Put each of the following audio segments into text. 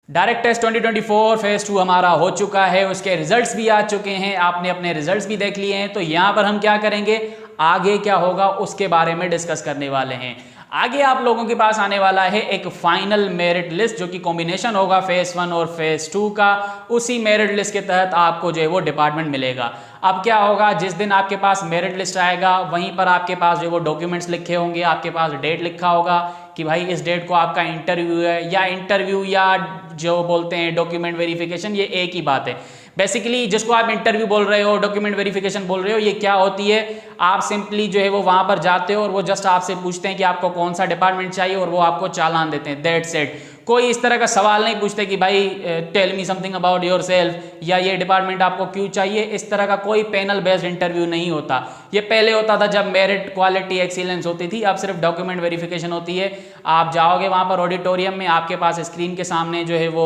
Direct test 2024 phase 2 हमारा हो चुका है, उसके रिजल्ट्स भी आ चुके हैं, आपने अपने रिजल्ट्स भी देख लिए हैं। तो यहाँ पर हम क्या करेंगे, आगे क्या होगा उसके बारे में डिस्कस करने वाले हैं। आगे आप लोगों के पास आने वाला है एक फाइनल मेरिट लिस्ट, जो कि कॉम्बिनेशन होगा फेज 1 और फेज 2 का। उसी मेरिट लिस्ट के तहत आपको जो है वो डिपार्टमेंट मिलेगा। अब क्या होगा, जिस दिन आपके पास मेरिट लिस्ट आएगा वहीं पर आपके पास जो वो डॉक्यूमेंट्स लिखे होंगे, आपके पास डेट लिखा होगा कि भाई इस डेट को आपका इंटरव्यू है, या इंटरव्यू या जो बोलते हैं डॉक्यूमेंट वेरिफिकेशन, ये एक ही बात है। बेसिकली जिसको आप इंटरव्यू बोल रहे हो, डॉक्यूमेंट वेरिफिकेशन बोल रहे हो, ये क्या होती है, आप सिंपली जो है वो वहां पर जाते हो और वो जस्ट आपसे पूछते हैं कि आपको कौन सा डिपार्टमेंट चाहिए और वो आपको चालान देते हैं, दैट्स इट। कोई इस तरह का सवाल नहीं पूछते कि भाई tell me something about yourself, या ये डिपार्टमेंट आपको क्यों चाहिए। इस तरह का कोई पैनल बेस्ड इंटरव्यू नहीं होता। ये पहले होता था जब मेरिट क्वालिटी एक्सीलेंस होती थी, अब सिर्फ डॉक्यूमेंट वेरिफिकेशन होती है। आप जाओगे वहां पर ऑडिटोरियम में, आपके पास स्क्रीन के सामने जो है वो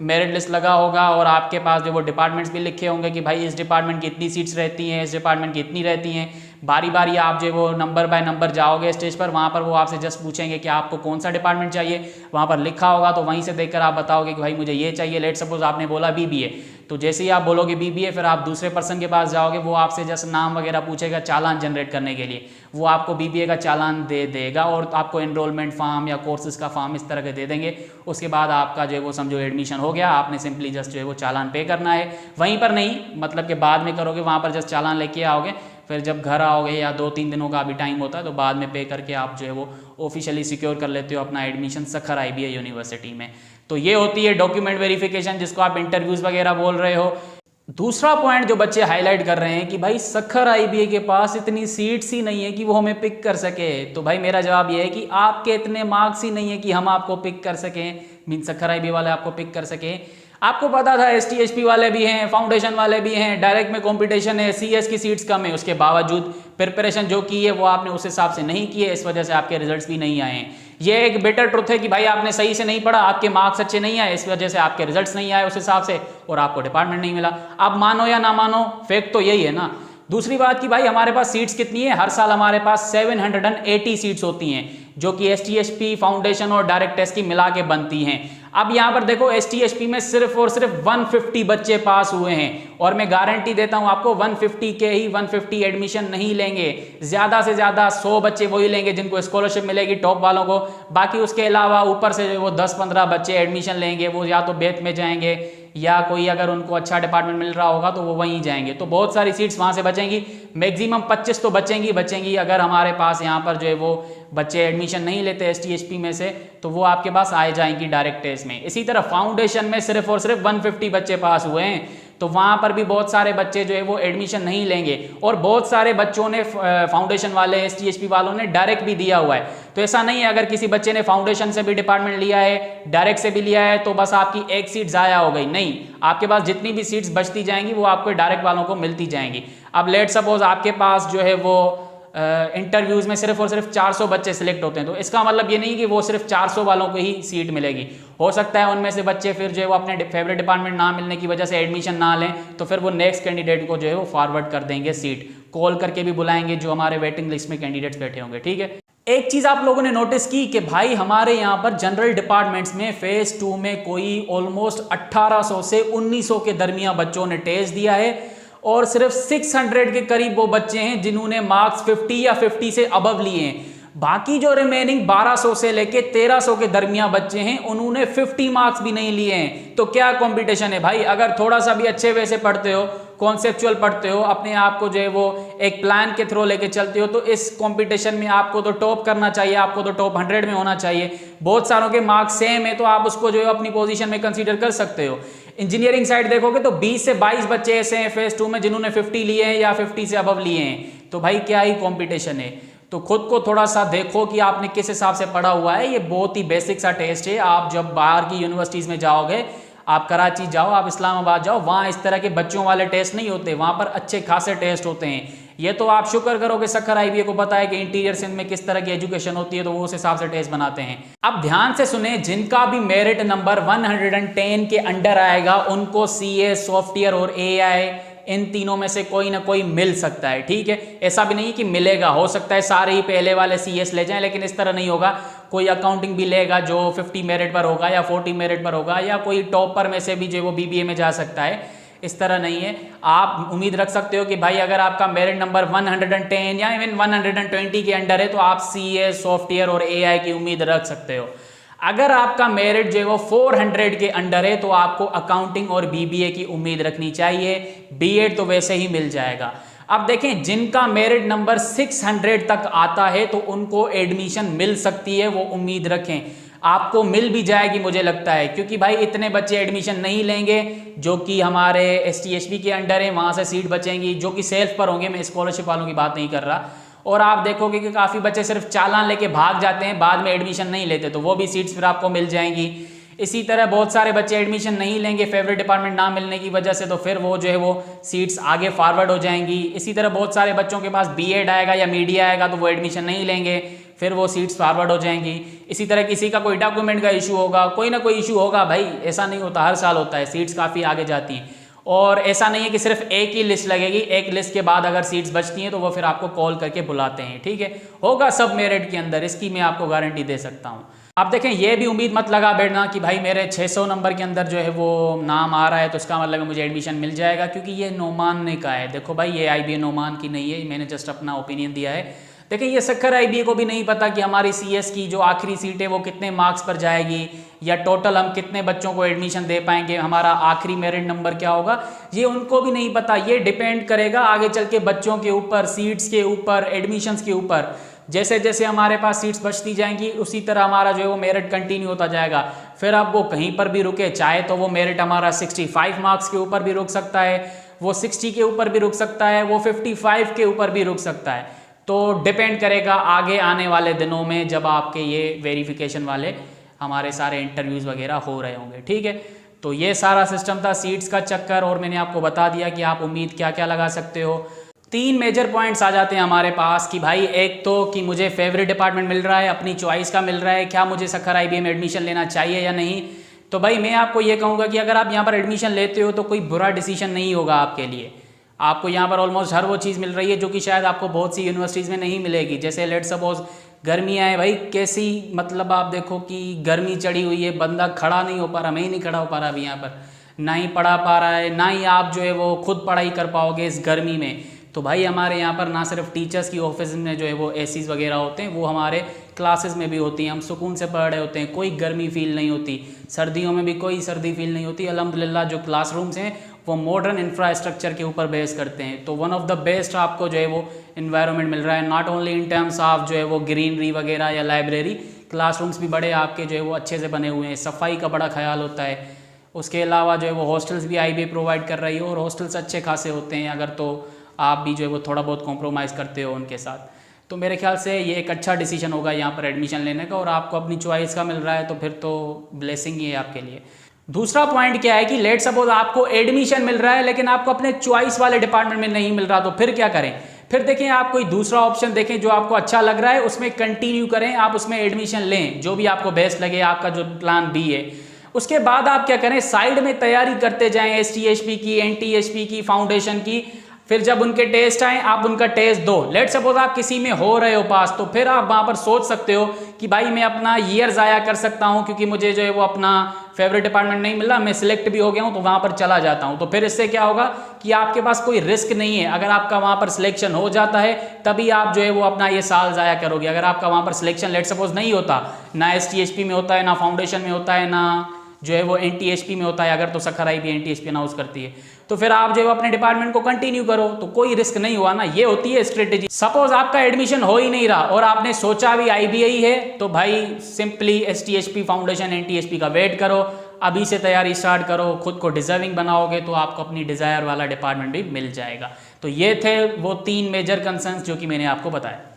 मेरिट लिस्ट लगा होगा और आपके पास जो वो डिपार्टमेंट्स भी लिखे होंगे कि भाई इस डिपार्टमेंट की इतनी सीट्स रहती हैं, इस डिपार्टमेंट की इतनी रहती हैं। बारी बारी आप जो वो नंबर बाय नंबर जाओगे स्टेज पर, वहाँ पर वो आपसे जस्ट पूछेंगे कि आपको कौन सा डिपार्टमेंट चाहिए। वहाँ पर लिखा होगा तो वहीं से देखकर आप बताओगे कि भाई मुझे ये चाहिए। लेट सपोज आपने बोला बीबीए, तो जैसे ही आप बोलोगे बीबीए, फिर आप दूसरे पर्सन के पास जाओगे, वो आपसे जस्ट नाम वगैरह पूछेगा चालान जनरेट करने के लिए। वो आपको बीबीए का चालान दे देगा और आपको एनरोलमेंट फॉर्म या कोर्सेज का फॉर्म इस तरह के दे देंगे। उसके बाद आपका जो है वो समझो एडमिशन हो गया। आपने सिंपली जस्ट जो है वो चालान पे करना है, वहीं पर नहीं, मतलब कि बाद में करोगे, वहाँ पर जस्ट चालान लेके आओगे। फिर जब घर आओगे या 2-3 दिनों का अभी टाइम होता है, तो बाद में पे करके आप जो है वो ऑफिशियली सिक्योर कर लेते हो अपना एडमिशन सखर IBA यूनिवर्सिटी में। तो ये होती है डॉक्यूमेंट वेरिफिकेशन, जिसको आप इंटरव्यूज वगैरह बोल रहे हो। दूसरा पॉइंट जो बच्चे हाईलाइट कर रहे हैं कि भाई सखर IBA के पास इतनी सीट्स ही नहीं है कि वो हमें पिक कर सके। तो भाई मेरा जवाब ये है कि आपके इतने मार्क्स ही नहीं है कि हम आपको पिक कर सकें, मीन सखर IBA वाले आपको पिक कर सकें। आपको पता था ST HP वाले भी हैं, फाउंडेशन वाले भी हैं, डायरेक्ट में कंपटीशन है, CS की सीट्स कम है, उसके बावजूद प्रिपरेशन जो की है वो आपने उस हिसाब से नहीं की है, इस वजह से आपके रिजल्ट्स भी नहीं आए हैं। ये एक बेटर ट्रुथ है कि भाई आपने सही से नहीं पढ़ा, आपके मार्क्स अच्छे नहीं आए, इस वजह से आपके रिजल्ट्स नहीं आए उस हिसाब से और आपको डिपार्टमेंट नहीं मिला। आप मानो या ना मानो, फैक्ट तो यही है ना। दूसरी बात कि भाई हमारे पास सीट्स कितनी है, हर साल हमारे पास 780 सीट्स होती हैं, जो कि ST HP, फाउंडेशन और डायरेक्ट टेस्ट की मिला के बनती हैं। अब यहाँ पर देखो ST HP में सिर्फ और सिर्फ 150 बच्चे पास हुए हैं, और मैं गारंटी देता हूँ आपको 150 के ही 150 एडमिशन नहीं लेंगे, ज्यादा से ज्यादा 100 बच्चे वही लेंगे जिनको स्कॉलरशिप मिलेगी, टॉप वालों को। बाकी उसके अलावा ऊपर से वो 10-15 बच्चे एडमिशन लेंगे, वो या तो बेथ में जाएंगे या कोई अगर उनको अच्छा डिपार्टमेंट मिल रहा होगा तो वो वहीं जाएंगे। तो बहुत सारी सीट्स वहां से बचेंगी, मैक्सिमम 25 तो बचेंगी अगर हमारे पास यहाँ पर जो है वो बच्चे एडमिशन नहीं लेते ST HP में से, तो वो आपके पास आए जाएंगी डायरेक्ट टेस्ट में। इसी तरह फाउंडेशन में सिर्फ और सिर्फ 150 बच्चे पास हुए हैं, तो वहां पर भी बहुत सारे बच्चे जो है वो एडमिशन नहीं लेंगे, और बहुत सारे बच्चों ने फाउंडेशन वाले ST HP वालों ने डायरेक्ट भी दिया हुआ है। तो ऐसा नहीं है अगर किसी बच्चे ने फाउंडेशन से भी डिपार्टमेंट लिया है, डायरेक्ट से भी लिया है, तो बस आपकी एक सीट जाया हो गई, नहीं, आपके पास जितनी भी सीट्स बचती जाएंगी वो आपको डायरेक्ट वालों को मिलती जाएंगी। अब लेट सपोज आपके पास जो है वो इंटरव्यूज में सिर्फ और सिर्फ 400 बच्चे सिलेक्ट होते हैं, तो इसका मतलब ये नहीं कि वो सिर्फ 400 वालों को ही सीट मिलेगी। हो सकता है उनमें से बच्चे फिर जो है वो अपने फेवरेट डिपार्टमेंट ना मिलने की वजह से एडमिशन ना लें, तो फिर वो नेक्स्ट कैंडिडेट को जो है वो फॉरवर्ड कर देंगे सीट, कॉल करके भी बुलाएंगे जो हमारे वेटिंग लिस्ट में कैंडिडेट्स बैठे होंगे। ठीक है, एक चीज आप लोगों ने नोटिस की कि भाई हमारे यहाँ पर जनरल डिपार्टमेंट्स में फेज 2 में कोई ऑलमोस्ट 1800 से 1900 के दरमियान बच्चों ने टेस्ट दिया है, और सिर्फ 600 के करीब वो बच्चे हैं जिन्होंने मार्क्स 50 या 50 से अबव लिए हैं। बाकी जो रिमेनिंग 1200 से लेके 1300 के दरमियान बच्चे हैं, उन्होंने 50 मार्क्स भी नहीं लिए हैं। तो क्या कंपटीशन है भाई, अगर थोड़ा सा भी अच्छे वे से पढ़ते हो, कॉन्सेप्चुअल पढ़ते हो, अपने आप को जो है वो एक प्लान के थ्रू लेके चलते हो, तो इस कंपटीशन में आपको तो टॉप करना चाहिए, आपको तो टॉप 100 में होना चाहिए। बहुत सारों के मार्क्स सेम है, तो आप उसको जो है अपनी पोजीशन में कंसीडर कर सकते हो। इंजीनियरिंग साइड देखोगे तो 20 से 22 बच्चे ऐसे हैं फेज 2 में जिन्होंने 50 लिए हैं या 50 से अबव लिए हैं। तो भाई क्या ही कंपटीशन है। तो खुद को थोड़ा सा देखो कि आपने किस हिसाब से पढ़ा हुआ है। ये बहुत ही बेसिक सा टेस्ट है। आप जब बाहर की यूनिवर्सिटीज में जाओगे, आप कराची जाओ, आप इस्लामाबाद जाओ, वहाँ इस तरह के बच्चों वाले टेस्ट नहीं होते, वहाँ पर अच्छे खासे टेस्ट होते हैं। ये तो आप शुक्र करो कि सखर IBA को पता है कि इंटीरियर सिंध में किस तरह की एजुकेशन होती है, तो वो उस हिसाब से टेस्ट बनाते हैं। अब ध्यान से सुने, जिनका भी मेरिट नंबर 110 के अंडर आएगा उनको CA, सॉफ्टवेयर और AI इन तीनों में से कोई ना कोई मिल सकता है। ठीक है, ऐसा भी नहीं कि मिलेगा, हो सकता है सारे ही पहले वाले CS ले जाएं, लेकिन इस तरह नहीं होगा। कोई अकाउंटिंग भी लेगा जो 50 मेरिट पर होगा या 40 मेरिट पर होगा, या कोई टॉपर में से भी जो वो बीबीए में जा सकता है। इस तरह नहीं है। आप उम्मीद रख सकते हो कि भाई अगर आपका मेरिट नंबर 110 या इवन 120 के अंडर है तो आप सीए, सॉफ्टवेयर और एआई की उम्मीद रख सकते हो। अगर आपका मेरिट जो है वो 400 के अंडर है तो आपको अकाउंटिंग और बीबीए की उम्मीद रखनी चाहिए। बीएड तो वैसे ही मिल जाएगा। अब देखें, जिनका मेरिट नंबर 600 तक आता है तो उनको एडमिशन मिल सकती है, वो उम्मीद रखें। आपको मिल भी जाएगी मुझे लगता है, क्योंकि भाई इतने बच्चे एडमिशन नहीं लेंगे जो कि हमारे एसटी/एसपी के अंडर है, वहाँ से सीट बचेंगी जो कि सेल्फ पर होंगे। मैं स्कॉलरशिप वालों की बात नहीं कर रहा। और आप देखोगे कि काफ़ी बच्चे सिर्फ चालान लेके भाग जाते हैं, बाद में एडमिशन नहीं लेते, तो वो भी सीट्स फिर आपको मिल जाएंगी। इसी तरह बहुत सारे बच्चे एडमिशन नहीं लेंगे फेवरेट डिपार्टमेंट ना मिलने की वजह से, तो फिर वो जो है वो सीट्स आगे फॉरवर्ड हो जाएंगी। इसी तरह बहुत सारे बच्चों के पास बीएड आएगा या मीडिया आएगा तो वो एडमिशन नहीं लेंगे, फिर वो सीट्स फॉरवर्ड हो जाएंगी। इसी तरह किसी का कोई डॉक्यूमेंट का इशू होगा, कोई ना कोई इशू होगा, भाई ऐसा नहीं होता, हर साल होता है, सीट्स काफ़ी आगे जाती हैं। और ऐसा नहीं है कि सिर्फ एक ही लिस्ट लगेगी, एक लिस्ट के बाद अगर सीट्स बचती हैं तो वो फिर आपको कॉल करके बुलाते हैं। ठीक है, होगा सब मेरिट के अंदर, इसकी मैं आपको गारंटी दे सकता हूँ। आप देखें, ये भी उम्मीद मत लगा बैठना कि भाई मेरे 600 नंबर के अंदर जो है वो नाम आ रहा है तो इसका मतलब है मुझे एडमिशन मिल जाएगा, क्योंकि ये नोमान ने कहा है। देखो भाई, ये आईबीए नोमान की नहीं है, मैंने जस्ट अपना ओपिनियन दिया है। देखिए, ये सक्कर आईबीए को भी नहीं पता कि हमारी सीएस की जो आखिरी सीट है वो कितने मार्क्स पर जाएगी, या टोटल हम कितने बच्चों को एडमिशन दे पाएंगे, हमारा आखिरी मेरिट नंबर क्या होगा, ये उनको भी नहीं पता। ये डिपेंड करेगा आगे चल के बच्चों के ऊपर, सीट्स के ऊपर, एडमिशन्स के ऊपर। जैसे जैसे हमारे पास सीट्स बचती जाएंगी उसी तरह हमारा जो है वो मेरिट कंटिन्यू होता जाएगा। फिर अब वो कहीं पर भी रुके, चाहे तो वो मेरिट हमारा 65 मार्क्स के ऊपर भी रुक सकता है, वो 60 के ऊपर भी रुक सकता है, वो 55 के ऊपर भी रुक सकता है। तो डिपेंड करेगा आगे आने वाले दिनों में जब आपके ये वेरिफिकेशन वाले हमारे सारे इंटरव्यूज़ वगैरह हो रहे होंगे। ठीक है, तो ये सारा सिस्टम था सीट्स का चक्कर, और मैंने आपको बता दिया कि आप उम्मीद क्या क्या लगा सकते हो। 3 मेजर पॉइंट्स आ जाते हैं हमारे पास कि भाई एक तो कि मुझे फेवरेट डिपार्टमेंट मिल रहा है, अपनी चॉइस का मिल रहा है, क्या मुझे सक्कर आईबीए में एडमिशन लेना चाहिए या नहीं। तो भाई मैं आपको ये कहूँगा कि अगर आप यहाँ पर एडमिशन लेते हो तो कोई बुरा डिसीजन नहीं होगा आपके लिए। आपको यहाँ पर ऑलमोस्ट हर वो चीज़ मिल रही है जो कि शायद आपको बहुत सी यूनिवर्सिटीज़ में नहीं मिलेगी। जैसे लेट सपोज गर्मियाँ हैं भाई, कैसी मतलब आप देखो कि गर्मी चढ़ी हुई है, बंदा खड़ा नहीं हो पा रहा, मैं ही नहीं खड़ा हो पा रहा अभी यहाँ पर, ना ही पढ़ा पा रहा है, ना ही आप जो है वो खुद पढ़ाई कर पाओगे इस गर्मी में। तो भाई हमारे यहाँ पर ना सिर्फ टीचर्स की ऑफिस में जो है वो एसीज वगैरह होते हैं, वो हमारे क्लासेस में भी होती हैं, हम सुकून से पढ़ रहे होते हैं, कोई गर्मी फील नहीं होती, सर्दियों में भी कोई सर्दी फील नहीं होती। अल्हम्दुलिल्लाह जो क्लासरूम्स हैं वो मॉडर्न इंफ्रास्ट्रक्चर के ऊपर बेस करते हैं, तो वन ऑफ द बेस्ट आपको जो है वो इन्वायरमेंट मिल रहा है, not only in terms of जो है वो ग्रीनरी वगैरह या लाइब्रेरी, क्लासरूम्स भी बड़े आपके जो है वो अच्छे से बने हुए हैं, सफाई का बड़ा ख्याल होता है। उसके अलावा जो है वो हॉस्टल्स भी आईबीए प्रोवाइड कर रही है, और हॉस्टल्स अच्छे खासे होते हैं अगर तो आप भी जो है वो थोड़ा बहुत कॉम्प्रोमाइज़ करते हो उनके साथ। तो मेरे ख्याल से ये एक अच्छा डिसीजन होगा यहाँ पर एडमिशन लेने का, और आपको अपनी चॉइस का मिल रहा है तो फिर तो ब्लेसिंग ही है आपके लिए। दूसरा पॉइंट क्या है कि लेट सपोज आपको एडमिशन मिल रहा है लेकिन आपको अपने चॉइस वाले डिपार्टमेंट में नहीं मिल रहा, तो फिर क्या करें। फिर देखें, आप कोई दूसरा ऑप्शन देखें जो आपको अच्छा लग रहा है, उसमें कंटिन्यू करें, आप उसमें एडमिशन लें जो भी आपको बेस्ट लगे, आपका जो प्लान बी है। उसके बाद आप क्या करें, साइड में तैयारी करते जाएं एसटीएचपी की, एनटीएचपी की, फाउंडेशन की। फिर जब उनके टेस्ट आए आप उनका टेस्ट दो। लेट सपोज आप किसी में हो रहे हो पास, तो फिर आप वहां पर सोच सकते हो कि भाई मैं अपना ईयर ज़ाया कर सकता हूं क्योंकि मुझे जो है वो अपना फेवरेट डिपार्टमेंट नहीं मिला, मैं सिलेक्ट भी हो गया हूं तो वहां पर चला जाता हूं। तो फिर इससे क्या होगा कि आपके पास कोई रिस्क नहीं है। अगर आपका वहां पर सिलेक्शन हो जाता है तभी आप जो है वो अपना ये साल ज़ाया करोगे। अगर आपका वहां पर सिलेक्शन लेट सपोज नहीं होता, ना एसटीएचपी में होता है, ना फाउंडेशन में होता है, ना जो है वो एनटीएचपी में होता है, अगर तो सक्कर आईबीए एनटीएचपी अनाउंस करती है, तो फिर आप जो है वो अपने डिपार्टमेंट को कंटिन्यू करो, तो कोई रिस्क नहीं हुआ ना। ये होती है स्ट्रेटेजी। सपोज आपका एडमिशन हो ही नहीं रहा और आपने सोचा भी आईबीए ही है, तो भाई सिंपली एसटीएचपी, फाउंडेशन, एनटीएचपी का वेट करो, अभी से तैयारी स्टार्ट करो, खुद को डिजर्विंग बनाओगे तो आपको अपनी डिजायर वाला डिपार्टमेंट भी मिल जाएगा। तो ये थे वो 3 मेजर कंसर्न्स जो कि मैंने आपको बताया।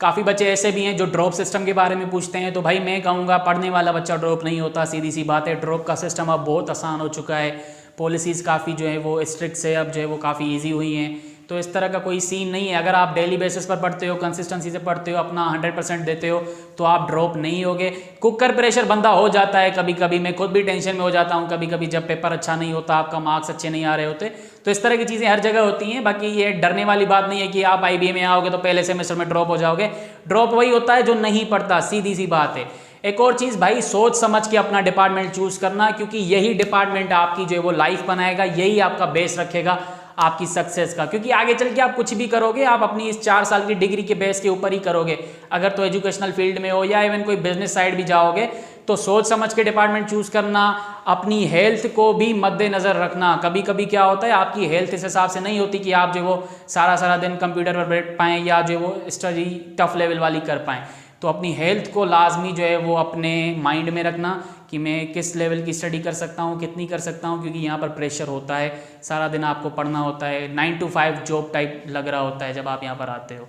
काफ़ी बच्चे ऐसे भी हैं जो ड्रॉप सिस्टम के बारे में पूछते हैं, तो भाई मैं कहूँगा पढ़ने वाला बच्चा ड्रॉप नहीं होता, सीधी सी बात है। ड्रॉप का सिस्टम अब बहुत आसान हो चुका है, पॉलिसीज़ काफ़ी जो है वो स्ट्रिक्ट से अब जो है वो काफ़ी ईजी हुई हैं। तो इस तरह का कोई सीन नहीं है। अगर आप डेली बेसिस पर पढ़ते हो, कंसिस्टेंसी से पढ़ते हो, अपना 100% देते हो तो आप ड्रॉप नहीं होगे। कुकर प्रेशर बंदा हो जाता है कभी कभी, मैं खुद भी टेंशन में हो जाता हूँ कभी कभी जब पेपर अच्छा नहीं होता, आपका मार्क्स अच्छे नहीं आ रहे होते, तो इस तरह की चीज़ें हर जगह होती हैं। बाकी ये डरने वाली बात नहीं है कि आप IBA में आओगे तो पहले सेमेस्टर में ड्रॉप हो जाओगे। ड्रॉप वही होता है जो नहीं पढ़ता, सीधी सी बात है। एक और चीज़ भाई, सोच समझ के अपना डिपार्टमेंट चूज करना, क्योंकि यही डिपार्टमेंट आपकी जो है वो लाइफ बनाएगा, यही आपका बेस रखेगा आपकी सक्सेस का। क्योंकि आगे चल के आप कुछ भी करोगे, आप अपनी इस 4 साल की डिग्री के बेस के ऊपर ही करोगे। अगर तो एजुकेशनल फील्ड में हो या इवन कोई बिजनेस साइड भी जाओगे, तो सोच समझ के डिपार्टमेंट चूज करना, अपनी हेल्थ को भी मद्देनजर रखना। कभी कभी क्या होता है, आपकी हेल्थ इस हिसाब से नहीं होती कि आप जो वो सारा दिन कंप्यूटर पर बैठ पाएँ या जो वो स्टडी टफ लेवल वाली कर पाएँ। तो अपनी हेल्थ को लाजमी जो है वो अपने माइंड में रखना कि मैं किस लेवल की स्टडी कर सकता हूँ, कितनी कर सकता हूँ, क्योंकि यहाँ पर प्रेशर होता है, सारा दिन आपको पढ़ना होता है, 9 to 5 जॉब टाइप लग रहा होता है जब आप यहाँ पर आते हो।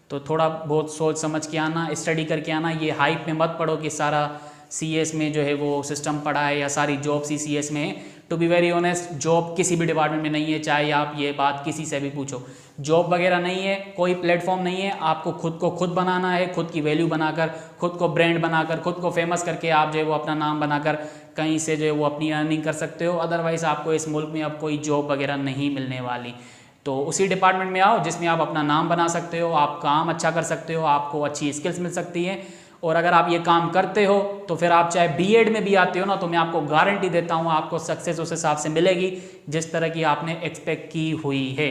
तो थोड़ा बहुत सोच समझ के आना, स्टडी करके आना। ये हाइप में मत पढ़ो कि सारा CS में जो है वो सिस्टम पढ़ा है या सारी जॉब CS में है। To be very honest, job किसी भी डिपार्टमेंट में नहीं है, चाहे आप ये बात किसी से भी पूछो। जॉब वगैरह नहीं है, कोई प्लेटफॉर्म नहीं है। आपको खुद को खुद बनाना है, खुद की वैल्यू बनाकर, खुद को ब्रांड बनाकर, खुद को फेमस करके आप जो है वो अपना नाम बनाकर कहीं से जो है वो अपनी अर्निंग कर सकते हो। अदरवाइज़ आपको इस मुल्क में अब कोई जॉब वगैरह नहीं मिलने वाली। तो उसी डिपार्टमेंट में आओ जिसमें आप अपना नाम बना सकते हो, आप काम अच्छा कर सकते हो, आपको अच्छी स्किल्स मिल सकती हैं। और अगर आप ये काम करते हो तो फिर आप चाहे B.Ed में भी आते हो ना, तो मैं आपको गारंटी देता हूँ आपको सक्सेस उस हिसाब से मिलेगी जिस तरह की आपने एक्सपेक्ट की हुई है।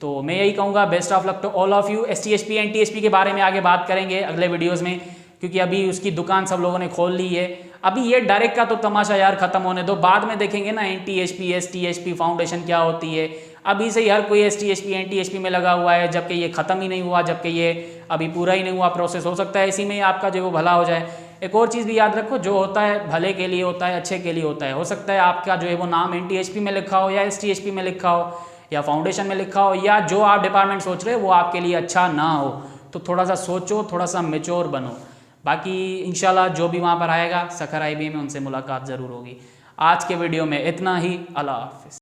तो मैं यही कहूँगा, best of luck to all of you. STSP NTSP के बारे में आगे बात करेंगे अगले वीडियोज़ में, क्योंकि अभी उसकी दुकान सब लोगों ने खोल ली है। अभी ये डायरेक्ट का तो तमाशा यार ख़त्म होने दो, बाद में देखेंगे ना NTSP STSP फाउंडेशन क्या होती है। अभी से ही हर कोई STSP NTSP में लगा हुआ है, जबकि ये ख़त्म ही नहीं हुआ, जबकि ये अभी पूरा ही नहीं हुआ प्रोसेस। हो सकता है इसी में ही आपका जो वो भला हो जाए। एक और चीज़ भी याद रखो, जो होता है भले के लिए होता है, अच्छे के लिए होता है। हो सकता है आपका जो है वो नाम NTSP में लिखा हो या STSP में लिखा हो या फाउंडेशन में लिखा हो, या जो आप डिपार्टमेंट सोच रहे हो वो आपके लिए अच्छा ना हो। तो थोड़ा सा सोचो, थोड़ा सा मैच्योर बनो। बाकी इंशाल्लाह जो भी वहाँ पर आएगा सखर IBA में, उनसे मुलाकात ज़रूर होगी। आज के वीडियो में इतना ही। अल्लाह हाफ़िज़।